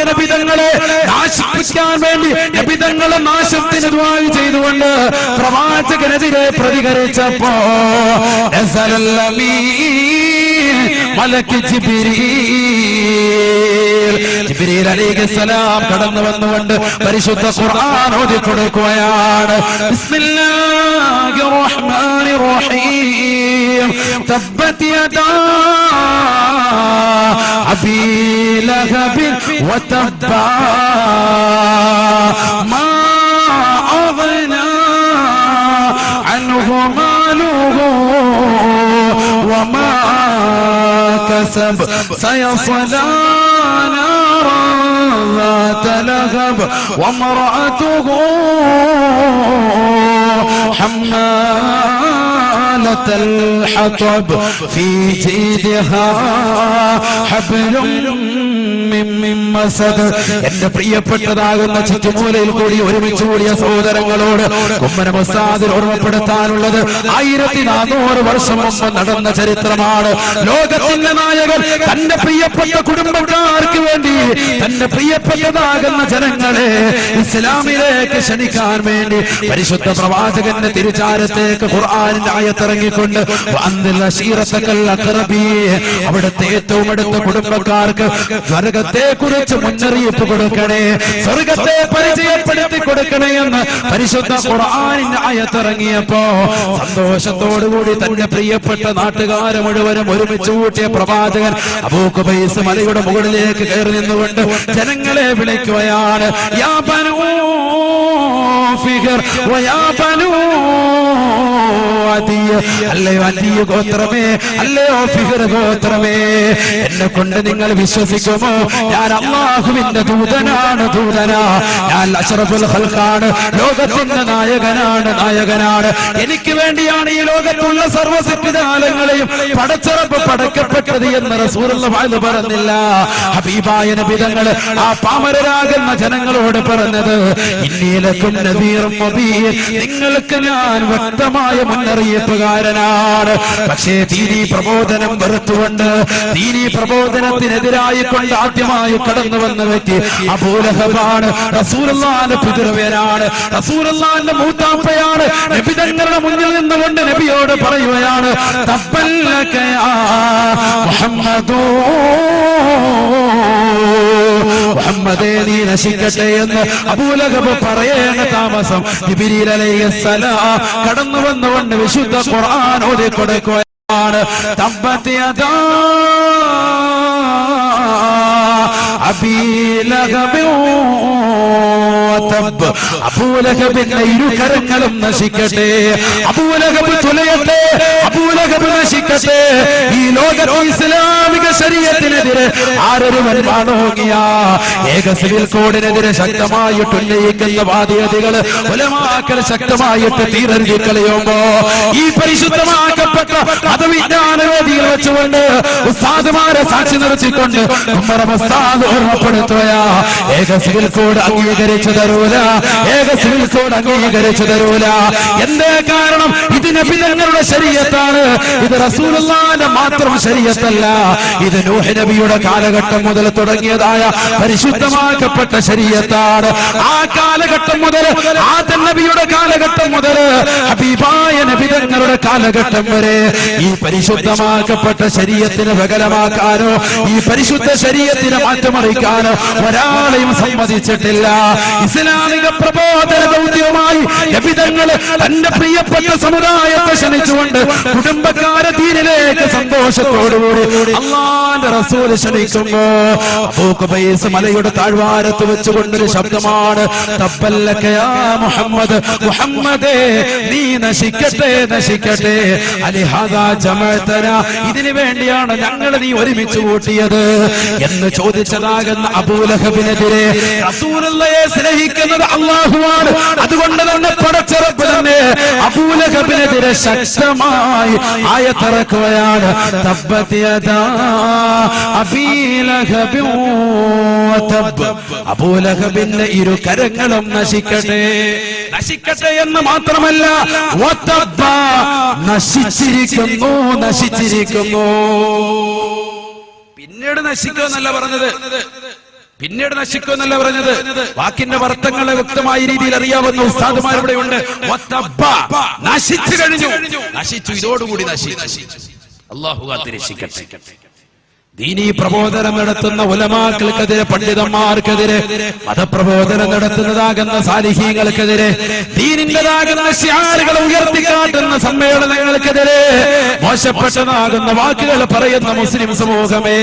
നബി തങ്ങളെ നാശിപ്പിക്കാൻ വേണ്ടി നബി തങ്ങളെ നാശത്തിന് ദുആ ചെയ്തുകൊണ്ട് പ്രവാചകനെതിരെ പ്രതികരിച്ചപ്പോ മലക്ക് ജിബ്രീൽ അലൈഹിസ്സലാം കടന്നു വന്നുകൊണ്ട് പരിശുദ്ധ ഖുർആൻ ഓതി കൊടുക്കുകയാണ്. ബിസ്മില്ലാഹിർ റഹ്മാനിർ റഹീം. തബ്ബത് യദാ അബീ ലഹബിൻ വതബ്ബാ മാ അഗ്നാ അൻഹു മാലുഹു വമാ കസബ സയസ്ലാ نارا ذات لهب وامرأته حمالة الحطب في جيدها حبل من مسد. എന്റെ പ്രിയപ്പെട്ടതാകുന്ന ചുറ്റുമൂലയിൽ കൂടി ഒരുമിച്ച് കൂടിയ സഹോദരങ്ങളോട് കുമ്മനം ഉസ്താദിൽ ഓർമ്മപ്പെടുത്താനുള്ളത് 1400 വർഷം മുമ്പ് നടന്ന ചരിത്രമാണ്. ലോകത്തിന്റെ നായകൻ തന്റെ പ്രിയപ്പെട്ട കുടുംബക്കാർക്ക് വേണ്ടി തന്റെ പ്രിയപ്പെട്ടതാകുന്ന ജനങ്ങളെ ഇസ്ലാമിലേക്ക് ക്ഷണിക്കാൻ വേണ്ടി പരിശുദ്ധ പ്രവാചകന്റെ തിരുചാരത്തേക്ക് ഖുർആനിന്റെ ആയത്തിറങ്ങിക്കൊണ്ട് അവിടുത്തെ ഏറ്റവും അടുത്ത കുടുംബക്കാർക്ക് സ്വർഗത്തെ കുറിച്ച് മുന്നറിയിപ്പ് കൊടുക്കണേ, സ്വർഗത്തെ പരിചയപ്പെടുത്തി കൊടുക്കണേ എന്ന് പരിശുദ്ധ ഖുർആനിന്റെ ആയത്തിറങ്ങിയപ്പോ സന്തോഷത്തോടുകൂടി തന്റെ പ്രിയപ്പെട്ട നാട്ടുകാരെ മുഴുവനും ഒരുമിച്ച് കൂട്ടിയ പ്രവാചകൻ അബൂ ഖുബൈസ് മലയുടെ മുകളിലേക്ക് കയറി നിന്നുകൊണ്ട് ജനങ്ങളെ വിളിക്കുകയാണ്. യാ ബനൂ ഫിഹർ വയാ ബനൂ അദിയ. അല്ലയോ അദിയ ഗോത്രമേ, അല്ലയോ ഫിഹർ ഗോത്രമേ, എന്നെ കൊണ്ട് നിങ്ങൾ വിശ്വസിക്കുമോ? ഞാൻ അല്ലാഹുവിന്റെ ദൂതനാണ്, ദൂതനാ. ഞാൻ അഷ്റഫുൽ ഖൽഖാണ്, ലോകത്തിന്റെ നായകനാണ്, നായകനാണ്. എനിക്ക് വേണ്ടിയാണ് ഈ ലോകത്തുള്ള സർവ്വസൃഷ്ടിജാലങ്ങളെയും പടച്ചറപ്പ് പടക്കപ്പെട്ടത് എന്ന് റസൂലുള്ളാഹി പറഞ്ഞില്ല. ഹബീബായ നബി തങ്ങൾ ആ പാമരരാകുന്ന ജനങ്ങളോട് പറഞ്ഞത് ഇന്നീലക്കും നദീറും മുബീൻ, നിങ്ങൾക്ക് ഞാൻ വ്യക്തമായ മുന്നറിയിപ്പുകാരനാണ്. പക്ഷേ ദീനീ പ്രബോധനം വെറുത്തുകൊണ്ട് ദീനീ പ്രബോധനത്തിനെതിരായി കൊണ്ട് ആദ്യമായി കടന്നു വന്ന വ്യക്തി അബൂ ലഹബാണ്. റസൂലുള്ളാഹിന്റെ പിതൃവ്യനാണ്, റസൂലുള്ളാഹിന്റെ മൂത്താപ്പയാണ്. നബി തങ്ങളുടെ മുന്നിൽ നിന്നുകൊണ്ട് നബിയോട് പറയുകയാണ്, തബ്ബല്ലക യാ മുഹമ്മദൂ, മുഹമ്മദേ നീ നശിക്കട്ടെ എന്ന് അബൂ ലഹബ് പറയേണ്ട താമസം ജിബ്രീൽ അലൈഹിസ്സലാം കടന്നു വന്നുകൊണ്ട് വിശുദ്ധ ഖുർആൻ ഓതി കൊടുക്കുകയാണ്. തബ്ബത് യദാ അബീ ലഹബ് വതബ്ബ. അബൂ ലഹബിന്റെ ഇരുകരങ്ങളും നശിക്കട്ടെ, അബൂ ലഹബ് തുലയട്ടെ, അബൂ ലഹബ് നശിക്കട്ടെ. ഈ ലോകത്തെ ഇസ്ലാമിക ശരീഅത്തിനെതിരെ ആരൊരുവൻ വാണോങ്ങിയ ഏക സിവിൽ കോഡിനെതിരെ ശക്തമായിട്ട് ഉന്നയിക്കുന്ന വാദിയതികൾ ഉലമാക്കൾ ശക്തമായിട്ട് തീരെഴുതി കളയുമ്പോ ഈ പരിശുദ്ധമാക്കപ്പെട്ട മതവിജ്ഞാന വേദികൾ വെച്ചുകൊണ്ട് ഉസ്താദുമാരെ സാക്ഷി നിർത്തിക്കൊണ്ട് ഉസ്താദ് ഓർമ്മപ്പെടുത്തുകയാ, ഏക സിവിൽ കോഡ് അംഗീകരിച്ചു തരൂല, ഏക സിവിൽ കോഡ് അംഗീകരിച്ചു തരൂല. എന്തേ കാരണം? ഇത് നബി തങ്ങളുടെ ശരീഅത്താണ്, ഇത് റസൂലുള്ളാഹിന്റെ മാത്രം ശരീഅത്തല്ല, ഇത് നൂഹ് നബിയുടെ കാലഘട്ടം മുതൽ തുടങ്ങിയതായ പരിശുദ്ധമാക്കപ്പെട്ട ശരീഅത്താണ്. ആ കാലഘട്ടം മുതൽ ആദം നബിയുടെ കാലഘട്ടം മുതൽ ഹബീബായ നബി തങ്ങളുടെ കാലഘട്ടം വരെ ഈ പരിശുദ്ധമാക്കപ്പെട്ട ശരീഅത്തിനെ വികലമാക്കാനോ ഈ പരിശുദ്ധ ശരീഅത്തിനെ മാറ്റിമറിക്കാനോ ഒരാളെയും സമ്മതിച്ചിട്ടില്ല. ഇസ്ലാമിക പ്രബോധന ദൗത്യവുമായി നബി തങ്ങൾ തന്റെ പ്രിയപ്പെട്ട സമുദായത്തെ ക്ഷണിച്ചുകൊണ്ട് കുടുംബക്കാരെ ദീനിലേക്ക് സന്തോഷത്തോടുകൂടി അല്ലാഹുവിന്റെ റസൂൽ ക്ഷണിക്കുമ്പോ അബൂ ഖുബൈസ് മലയുടെ താഴ്വാരത്ത് വെച്ചുകൊണ്ടൊരു ശബ്ദമാണ്, തബ്ബല്ലക യാ മുഹമ്മദ്, മുഹമ്മദേ നീ നശിക്കട്ടെ, നശിക്കട്ടെ. അലിഹാദാ ജമഅതനാ, ഇതിനു വേണ്ടിയാണ് ഞങ്ങൾ നീ ഒരുമിച്ച് കൂട്ടിയത് എന്ന് ചോദിച്ചതാകുന്ന അബൂ ലഹബിനെതിരെ റസൂലുള്ളാഹിയെ സ്നേഹിക്കുന്നത് അല്ലാഹുവാണ്. അതുകൊണ്ട് തന്നെ പടച്ചറപ്പ് തന്നെ അബൂ ലഹബിനെതിരെ ശക്തമായി ആയത്തിറക്കുകയാണ്. തബ്ബത് യദാ അബീ ലഹബ് വതബ്ബ. അബൂ ലഹബിന്റെ ഇരു കരങ്ങളും നശിക്കട്ടെ, നശിക്കട്ടെ എന്ന് മാത്രമല്ല വതബ്ബ, നശിച്ചിരിക്കുന്നു, നശിച്ചിരിക്കുന്നു. പിന്നീട് നശിക്കുമെന്നല്ല പറഞ്ഞത്, പിന്നീട് നശിക്കുമെന്നല്ല പറഞ്ഞത്. വാക്കിന്റെ അർത്ഥങ്ങളെ വ്യക്തമായ രീതിയിൽ അറിയാവുന്ന ഉസ്താദുമാരിവിടെ ഉണ്ട്. നശിച്ചു കഴിഞ്ഞു, നശിച്ചു, ഇതോടുകൂടി നശിച്ചു. അല്ലാഹു കാത്തിരക്ഷിക്കട്ടെ. ദീനീ പ്രബോധനം നടത്തുന്ന ഉലമാക്കൾക്കെതിരെ, പണ്ഡിതന്മാർക്കെതിരെ, മതപ്രബോധനം നടത്തുന്നതാകുന്ന സാലിഹീങ്ങൾക്കെതിരെ, ദീനിന്റേതാകുന്ന ശിആറുകളെ ഉയർത്തിക്കാട്ടുന്ന സമ്മേളനങ്ങൾക്കെതിരെ മോശപ്പെട്ടതാകുന്ന വാക്കുകൾ പറയുന്ന മുസ്ലിം സമൂഹമേ,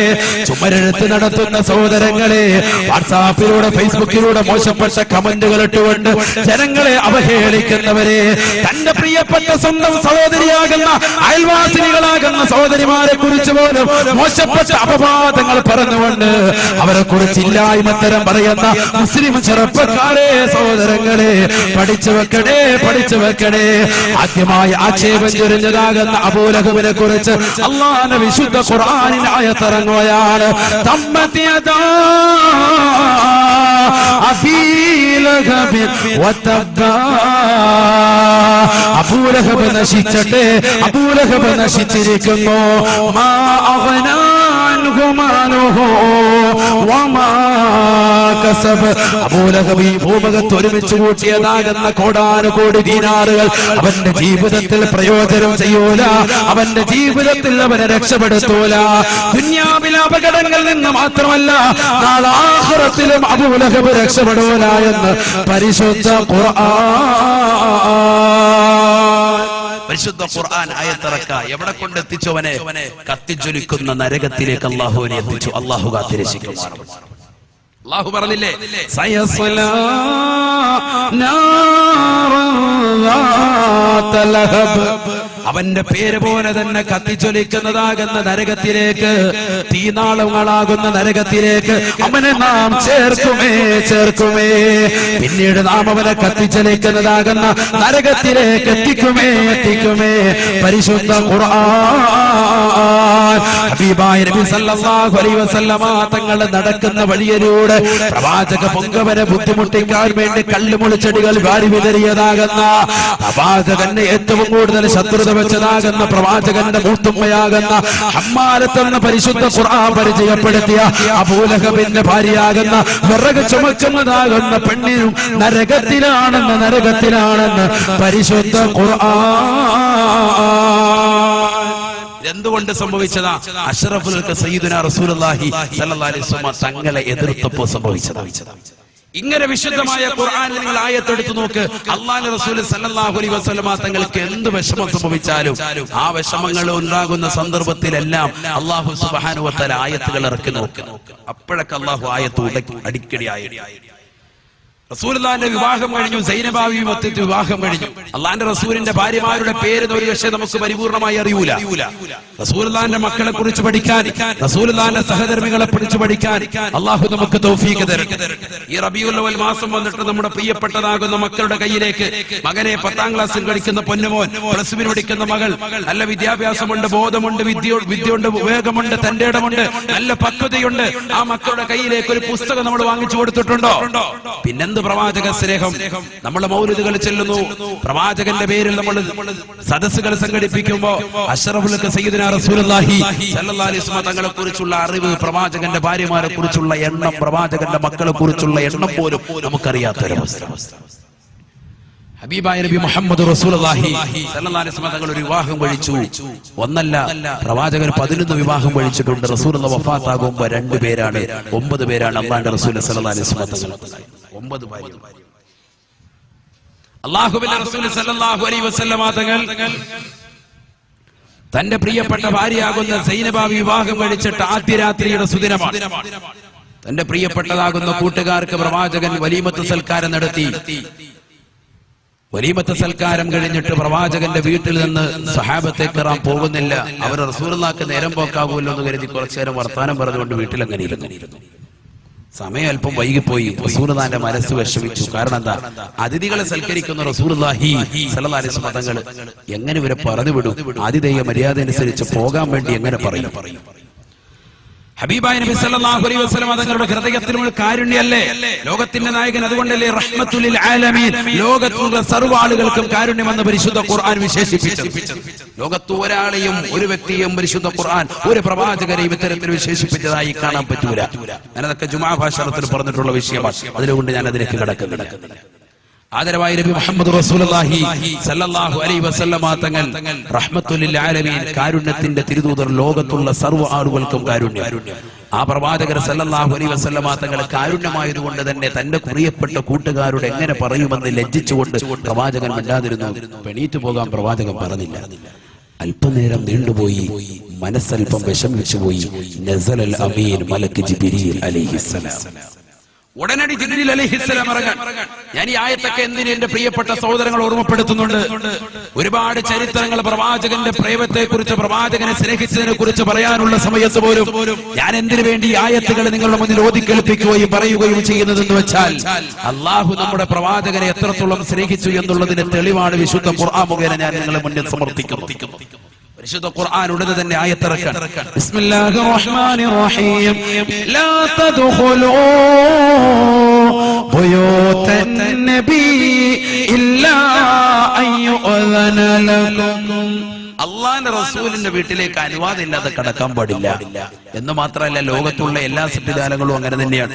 ചുമരെഴുത്ത് നടത്തുന്ന സഹോദരങ്ങളെ, വാട്സാപ്പിലൂടെ ഫേസ്ബുക്കിലൂടെ മോശപ്പെട്ട കമന്റുകൾ ഇട്ടുകൊണ്ട് ജനങ്ങളെ അവഹേളിക്കുന്നവരെ, തന്റെ പ്രിയപ്പെട്ട സ്വന്തം സഹോദരിയാകുന്ന അയൽവാസിനികളാകുന്ന സഹോദരിമാരെ കുറിച്ച് പോലും മോശപ്പെട്ട അപവാദങ്ങൾ പറഞ്ഞുകൊണ്ട് അവരെ കുറിച്ച് ഇല്ലായ്മത്തരം പറയുന്ന മുസ്ലിം ചെറുപ്പക്കാരെ, സഹോദരങ്ങളെ, പഠിച്ചു വെക്കണേ, പഠിച്ചു വെക്കണേ. ആദ്യമായി ആക്ഷേപം ചൊരിഞ്ഞതാകുന്ന അബൂലഹബിനെ കുറിച്ച് അല്ലാഹുവിന്റെ വിശുദ്ധ ഖുർആനിൽ ആയത്തിറങ്ങുകയാണ്. തമ്മത് യദാ അബീ ലഹബ് വതബ്ബ. അബൂലഹബ് നശിച്ചട്ടെ, അബൂലഹബ് നശിച്ചിരിക്കുന്നു. മാ അഗ്നാ അബൂലഹബ് ഭൂമുഖത്ത് ഒരുമിച്ച് കൂട്ടിയതാകുന്ന കോടാനുകോടി ദീനാറുകൾ അവന്റെ ജീവിതത്തിൽ പ്രയോജനം ചെയ്യൂല, അവന്റെ ജീവിതത്തിൽ അവനെ രക്ഷപ്പെടുത്തൂല. ദുനിയാവിലെ അപകടങ്ങളിൽ നിന്ന് മാത്രമല്ല, നാളെ ആഖിറത്തിലും അബൂലഹബ് രക്ഷപ്പെടൂല എന്ന് പരിശുദ്ധ ഖുർആൻ ആയത്തിറക്ക. എവിടെ കൊണ്ട് എത്തിച്ചു? അവനെ കത്തിജ്വലിക്കുന്ന നരകത്തിലേക്ക് അല്ലാഹുവിനെ എത്തിച്ചു. അല്ലാഹു കാത്തിരക്ഷിക്കും. അല്ലാഹു പറഞ്ഞില്ലേ, സയസ്ലാ നാറൻ ലഹബ്. അവന്റെ പേര് പോലെ തന്നെ കത്തിജ്വലിക്കുന്നതാകുന്ന നരകത്തിലേക്ക്, തീനാളങ്ങളാകുന്ന നരകത്തിലേക്ക് അവനെ നാം ചേർക്കുമേ, ചേർക്കുമേ. പിന്നീട് നാം അവനെ കത്തിജ്വലിക്കുന്നതാകുന്ന നരകത്തിലേക്ക് എത്തിക്കുമേ, എത്തിക്കുമേ. പരിശുദ്ധ ഖുർആൻ ഹബീബായ നബി സല്ലല്ലാഹു അലൈഹി വസല്ലമ തങ്ങൾ നടക്കുന്ന വഴിയിലൂടെ പ്രവാചക പൊങ്കവനെ ബുദ്ധിമുട്ടിക്കാൻ വേണ്ടി കല്ലുമുളിച്ചെടികൾ വാരി വിതറിയതാകുന്ന പ്രവാചകന്റെ ഏറ്റവും കൂടുതൽ ശത്രുത വെച്ചതാകുന്ന പ്രവാചകന്റെ മൂത്തുമ്മയാകുന്ന ഹമ്മാലത്ത് എന്ന പരിശുദ്ധ ഖുർആൻ പരിചയപ്പെടുത്തിയ അബൂലഹബിന്റെ ഭാര്യയാകുന്ന വിറക് ചുമക്കുന്നതാകുന്ന പെണ്ണിനും നരകത്തിലാണെന്ന്, നരകത്തിലാണെന്ന് പരിശുദ്ധ ഖുർആൻ. എന്തുകൊണ്ട് സംഭവിച്ചതാ? അഷ്റഫുൽ സയ്യിദുനാ റസൂലുള്ളാഹി സ്വല്ലല്ലാഹു അലൈഹി വസല്ലം തങ്ങളെ എതിർത്തപ്പോൾ സംഭവിച്ചതാ. ഇങ്ങനെ വിശുദ്ധമായ ഖുർആനിൽ നിങ്ങൾ ആയത്തെടുത്തു നോക്ക്. അല്ലാഹുവിന്റെ റസൂൽ സല്ലല്ലാഹു അലൈഹി വസല്ലം തങ്ങൾക്ക് എന്ത് വിഷമം സംഭവിച്ചാലും ആ വിഷമങ്ങൾ ഉണ്ടാകുന്ന സന്ദർഭത്തിലെല്ലാം അല്ലാഹു സുബ്ഹാനഹു വ തആല ആയത്തുകൾ ഇറക്കി നോക്ക്. അപ്പോഴൊക്കെ അല്ലാഹു ആയത്ത് അടിക്കടി റസൂലുള്ളാഹിന്റെ വിവാഹം കഴിഞ്ഞു, സൈനബാവി മൊത്തത്തിൽ വിവാഹം കഴിഞ്ഞു. അള്ളാന്റെ റസൂലിന്റെ ഭാര്യമാരുടെ പേര് ഒരു പക്ഷേ നമുക്ക് പരിപൂർണമായി അറിയൂല. റസൂലുള്ളാഹിന്റെ മക്കളെ കുറിച്ച് പഠിക്കാൻ, റസൂലുള്ളാഹിന്റെ സഹധർമ്മികളെ കുറിച്ച് പഠിക്കാൻ അള്ളാഹു നമുക്ക് തൗഫീഖ് തരട്ടെ. ഈ റബീഉൽ അവ്വൽ മാസം വന്നിട്ട് നമ്മുടെ പ്രിയപ്പെട്ടതാകുന്ന മക്കളുടെ കയ്യിലേക്ക് മകനെ 10ാം ക്ലാസ്സിൽ പഠിക്കുന്ന പൊന്നുമോൻ, പ്ലസ് ടു പഠിക്കുന്ന മകൾ, നല്ല വിദ്യാഭ്യാസമുണ്ട്, ബോധമുണ്ട്, വിദ്യയുണ്ട്, വിവേകമുണ്ട്, തന്റെ ഇടമുണ്ട്, നല്ല പക്വതയുണ്ട്. ആ മക്കളുടെ കയ്യിലേക്ക് ഒരു പുസ്തകം നമ്മൾ വാങ്ങിച്ചു കൊടുത്തിട്ടുണ്ടോ? പിന്നെന്ത് പ്രവാചക സ്നേഹം! നമ്മൾ മൗലിദുകൾ ചെല്ലുന്നു, പ്രവാചകന്റെ പേരിൽ നമ്മൾ സദസ്സുകൾ സംഘടിപ്പിക്കുമ്പോ അഷ്റഫുൽ സയ്യിദുനാ റസൂലുള്ളാഹി സ്വല്ലല്ലാഹു അലൈഹി വസല്ലം തങ്ങളെ കുറിച്ചുള്ള അറിവ്, പ്രവാചകന്റെ ഭാര്യമാരെ കുറിച്ചുള്ള എണ്ണം, പ്രവാചകന്റെ മക്കളെ കുറിച്ചുള്ള എണ്ണം പോലും നമുക്കറിയാത്തൊരവസ്ഥ. ഹബീബായ നബി മുഹമ്മദ് റസൂലുള്ളാഹി സ്വല്ലല്ലാഹു അലൈഹി വസല്ലം തങ്ങൾ ഒരു വിവാഹം കഴിച്ചു. ഒന്നല്ല, പ്രവാചകൻ 11 വിവാഹം കഴിച്ചിട്ടുണ്ട്. റസൂലുള്ള വഫാത്താകുമ്പോൾ 2 പേരാണ്, 9 പേരാണ് അല്ലാഹുവിന്റെ റസൂൽ സ്വല്ലല്ലാഹു അലൈഹി വസല്ലം തങ്ങൾ. 9 ഭാര്യ. അല്ലാഹുവിന്റെ റസൂൽ സ്വല്ലല്ലാഹു അലൈഹി വസല്ലം തങ്ങൾ തന്റെ പ്രിയപ്പെട്ട ഭാര്യയാകുന്ന സൈനബാവി വിവാഹം കഴിച്ചിട്ട് ആദ്യ രാത്രിയുടെ സുദിനമാണ്. തന്റെ പ്രിയപ്പെട്ടതാകുന്ന കൂട്ടുകാർക്ക് പ്രവാചകൻ വലീമത്ത് സൽക്കാരം നടത്തി. വലീമത്ത് സൽക്കാരം കഴിഞ്ഞിട്ട് പ്രവാചകന്റെ വീട്ടിൽ നിന്ന് സഹാബത്തെ കയറാൻ പോകുന്നില്ല. അവർ റസൂലുള്ളാഹിക്ക് നേരം പോക്കാകുമല്ലോ എന്ന് കരുതി കുറച്ചു നേരം വർത്താനം പറഞ്ഞുകൊണ്ട് വീട്ടിൽ അങ്ങനെ ഇരുന്നു. സമയം അല്പം വൈകിപ്പോയി. റസൂലുള്ളാഹിന്റെ മനസ്സ് വിഷമിച്ചു. കാരണം എന്താ? അതിഥികളെ സൽക്കരിക്കുന്ന റസൂലുള്ളാഹി സ്വല്ലല്ലാഹു അലൈഹി വസല്ലം തങ്ങൾ എങ്ങനെ ഇവരെ പറഞ്ഞു വിടും? ആതിഥേയ മര്യാദ അനുസരിച്ച് പോകാൻ വേണ്ടി എങ്ങനെ പറയും? ഹബീബായ നബി സല്ലല്ലാഹു അലൈഹി വസല്ലം തങ്ങളുടെ ഹൃദയത്തിലുള്ള കാരുണ്യമല്ലേ ലോകത്തിന്റെ നായകൻ. അതുകൊണ്ടല്ലേ റഹ്മത്തുൽ ലിൽ ആലമീൻ, ലോകത്തുള്ള സർവ്വ ആളുകൾക്കും കാരുണ്യമെന്ന് പരിശുദ്ധ ഖുർആൻ വിശേഷിപ്പിച്ചത്. ലോകത്ത് ഒരാളെയും ഒരു വ്യക്തിയെയും പരിശുദ്ധ ഖുർആൻ ഒരു പ്രവാചകരെയും ഇത്തരത്തിൽ വിശേഷിപ്പിച്ചതായി കാണാൻ പറ്റൂല. ഞാനതൊക്കെ ജുമാ ഭാഷണത്തിൽ പറഞ്ഞിട്ടുള്ള വിഷയമാണ്. അതുകൊണ്ട് ഞാൻ അതിലേക്ക് കടക്കുന്നില്ല. ആദരവായ നബി മുഹമ്മദ് റസൂലുള്ളാഹി സല്ലല്ലാഹു അലൈഹി വസല്ലമ തങ്ങൾ റഹ്മത്തുൽ ലിൽ ആലമീൻ, കാരുണ്യത്തിന്റെ തിരുദൂതർ, ലോകത്തുള്ള സർവ്വ ആളുകൾക്കും കാരുണ്യം. ആ പ്രവാചകർ സല്ലല്ലാഹു അലൈഹി വസല്ലമ തങ്ങൾ കാരുണ്യമായതുകൊണ്ട് തന്നെ തന്റെ പ്രിയപ്പെട്ട കൂട്ടുകാരോട് എങ്ങനെ പറയുമെന്ന് ലജ്ജിച്ചുകൊണ്ട് പ്രവാചകൻ മിണ്ടാതിരുന്നു. എണീറ്റ് പോകാൻ പ്രവാചകൻ പറഞ്ഞില്ല. അല്പനേരം നീണ്ടുപോയി, മനസ്സൽപ്പം വിഷമിച്ചുപോയി. നസലൽ അമീൻ മലക്ക് ജിബ്രീൽ അലൈഹിസ്സലാം. ഉടനടി ജിബ്രീൽ അലൈഹിസ്സലാം ഇറങ്ങാൻ. ഞാൻ ഈ ആയത്തൊക്കെ എന്തിന് എന്റെ പ്രിയപ്പെട്ട സഹോദരങ്ങൾ ഓർമ്മപ്പെടുത്തുന്നുണ്ട്. ഒരുപാട് ചരിത്രങ്ങൾ പ്രവാചകന്റെ പ്രേമത്തെ കുറിച്ച്, പ്രവാചകനെ സ്നേഹിച്ചതിനെ കുറിച്ച് പറയാനുള്ള സമയത്ത് പോലും ഞാൻ എന്തിനു വേണ്ടി ഈ ആയത്തുകൾ നിങ്ങളുടെ മുന്നിൽ ഓതിക്കേൽപ്പിക്കുകയും പറയുകയും ചെയ്യുന്നതെന്ന് വെച്ചാൽ, അള്ളാഹു നമ്മുടെ പ്രവാചകനെ എത്രത്തോളം സ്നേഹിച്ചു എന്നുള്ളതിന് തെളിവാണ് വിശുദ്ധ ഖുർആൻ മുഖേന ഞാൻ നിങ്ങളുടെ മുന്നിൽ സമർപ്പിക്കുന്നു. പരിശുദ്ധ ഖുർആൻ ഉടനെ തന്നെ ആയത്തിറക്കാൻ. ബിസ്മില്ലാഹിർ റഹ്മാനിർ റഹീം. ലാ തദ്ഖുലൂ ബുയൂതൻ നബി ഇല്ലാ അയ്യുഅദന ലക്കും. അല്ലാഹുവിന്റെ റസൂലിന്റെ വീട്ടിലേക്ക് അനുവാദം ഇല്ലാതെ കടക്കാൻ പാടില്ല എന്ന് മാത്രമല്ല, ലോകത്തുള്ള എല്ലാ സംവിധാനങ്ങളും അങ്ങനെ തന്നെയാണ്.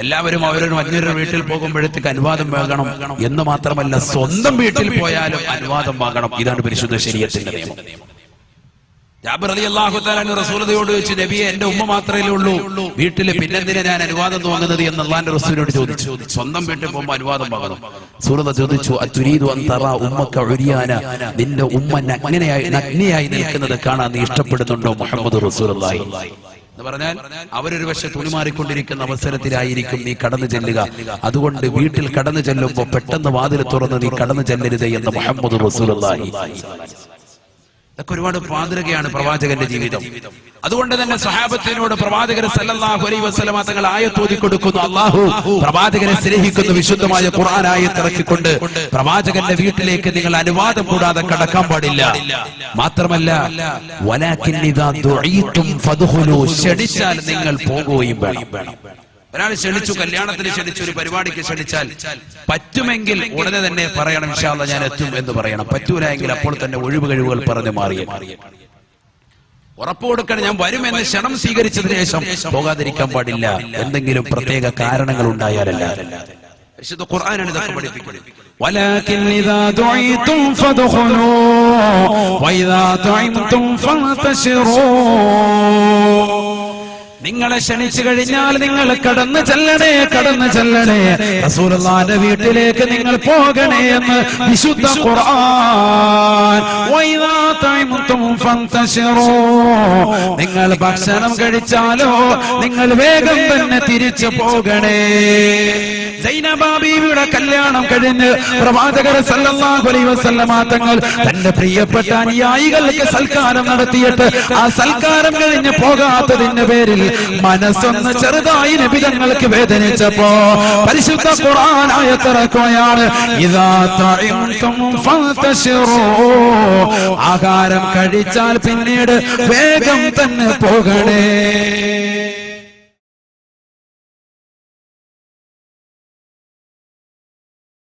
എല്ലാവരും അവരൊരു മറ്റൊരു വീട്ടിൽ പോകുമ്പോഴത്തേക്ക് അനുവാദം വാങ്ങണം എന്ന് മാത്രമല്ല, സ്വന്തം വീട്ടിൽ പോയാലും അനുവാദം വാങ്ങണം. ഇതാണ് പരിശുദ്ധ ശരീഅത്തിന്റെ നിയമം. ജാബിർ റളിയല്ലാഹു തആല അൻഹു റസൂലുള്ളാഹിയോട് ചോദിച്ചു, നബിയെ, എന്റെ ഉമ്മ മാത്രമേ ഉള്ളൂ വീട്ടില്, പിന്നെന്തിനാ ഞാൻ അനുവാദം വാങ്ങുന്നത് എന്ന് അല്ലാഹുവിന്റെ റസൂലിനോട് ചോദിച്ചു. സ്വന്തം വീട്ടിൽ പോകുമ്പോൾ അനുവാദം വാങ്ങണം. റസൂലുള്ളാഹി ചോദിച്ചു, അതുരീദു അൻ തറാ ഉമ്മക ഉരിയാന, നിന്റെ ഉമ്മ നഗ്നയായി നിൽക്കുന്നത് കാണാൻ നീ ഇഷ്ടപ്പെടുന്നുണ്ടോ മുഹമ്മദ് റസൂലുള്ളാഹി എന്ന് പറഞ്ഞാൽ, അവരൊരു പക്ഷെ തുണിമാറിക്കൊണ്ടിരിക്കുന്ന അവസരത്തിലായിരിക്കും നീ കടന്നു ചെല്ലുക. അതുകൊണ്ട് വീട്ടിൽ കടന്നു ചെല്ലുമ്പോൾ പെട്ടെന്ന് വാതിൽ തുറന്ന് നീ കടന്നു ചെല്ലരുത് എന്ന് മുഹമ്മദ് റസൂലുള്ളാഹി. ഇതൊക്കെ ഒരുപാട് മാതൃകയാണ് പ്രവാചകന്റെ ജീവിതം. അതുകൊണ്ട് തന്നെ സഹാബത്തിനോട് പ്രവാചകർ സല്ലല്ലാഹു അലൈഹി വസല്ലമ തങ്ങൾ ആയത്തോതി കൊടുക്കുന്നു. അല്ലാഹു പ്രവാചകനെ സ്നേഹിക്കുന്ന വിശുദ്ധമായ ഖുർആൻ ആയത്തിറക്കിക്കൊണ്ട് പ്രവാചകന്റെ വീട്ടിലേക്ക് നിങ്ങൾ അനുവാദം കൂടാതെ കടക്കാൻ പാടില്ല. മാത്രമല്ല, വലാകിൻ ഇദാ ദുഈതും ഫദ്ഖുലൂ, ക്ഷണിച്ചാൽ നിങ്ങൾ പോകുകയും വേണം. ഒരാൾ ക്ഷണിച്ചു, കല്യാണത്തിന് ക്ഷണിച്ചു, ഒരു പരിപാടിക്ക് ക്ഷണിച്ചാൽ പറ്റുമെങ്കിൽ ഉടനെ തന്നെ പറയണം, ഇൻഷാ അല്ലാഹ് ഞാൻ എത്തും എന്ന് പറയണം. പറ്റൂല എങ്കിൽ അപ്പോൾ തന്നെ ഒഴിവ് കഴിവുകൾ പറഞ്ഞു മാറിയ ഉറപ്പ് കൊടുക്കണം. ഞാൻ വരുമെന്ന് ക്ഷണം സ്വീകരിച്ചതിന് ശേഷം പോകാതിരിക്കാൻ പാടില്ല. എന്തെങ്കിലും പ്രത്യേക കാരണങ്ങൾ ഉണ്ടായാലല്ല. വിശുദ്ധ ഖുർആനാണ് ഇതൊക്കെ പഠിപ്പിക്കുന്നത്. വലാകിൻ ഇദാ ദുഈതും ഫദ്ഖുലൂ വഇദാ തുഇംതും ഫന്തശിറൂ. നിങ്ങളെ ക്ഷണിച്ചു കഴിഞ്ഞാൽ നിങ്ങൾ കടന്നു ചെല്ലണേ, കടന്നു ചെല്ലണേ, റസൂലുള്ളാഹിന്റെ വീട്ടിലേക്ക് നിങ്ങൾ പോകണേ എന്ന് വിശുദ്ധ ഖുർആൻ. വഇദാ തഅമുതും ഫന്തശിറൂ, നിങ്ങൾ ഭക്ഷണം കഴിച്ചാലോ നിങ്ങൾ വേഗം തന്നെ തിരിച്ചു പോകണേ. സൈനബ ബീവിയുടെ കല്യാണം കഴിഞ്ഞ് പ്രവാചകർ സല്ലല്ലാഹു അലൈഹി വസല്ലമ തങ്ങൾ തന്റെ പ്രിയപ്പെട്ട അനുയായികൾക്ക് സൽക്കാരം നടത്തിയിട്ട് ആ സൽക്കാരം കഴിഞ്ഞ് പോകാത്തതിന്റെ പേരിൽ മനസ്സൊന്ന് ചെറുതായി നബി തങ്ങൾക്ക് വേദനിച്ചപ്പോ പരിശുദ്ധ ഖുർആൻ ആയത്തിറക്കുകയാണ്. ഇദാ തഅംതും ഫന്തശിറൂ, ആഹാരം കഴിച്ചാൽ പിന്നീട് വേഗം തന്നെ പോകണേ.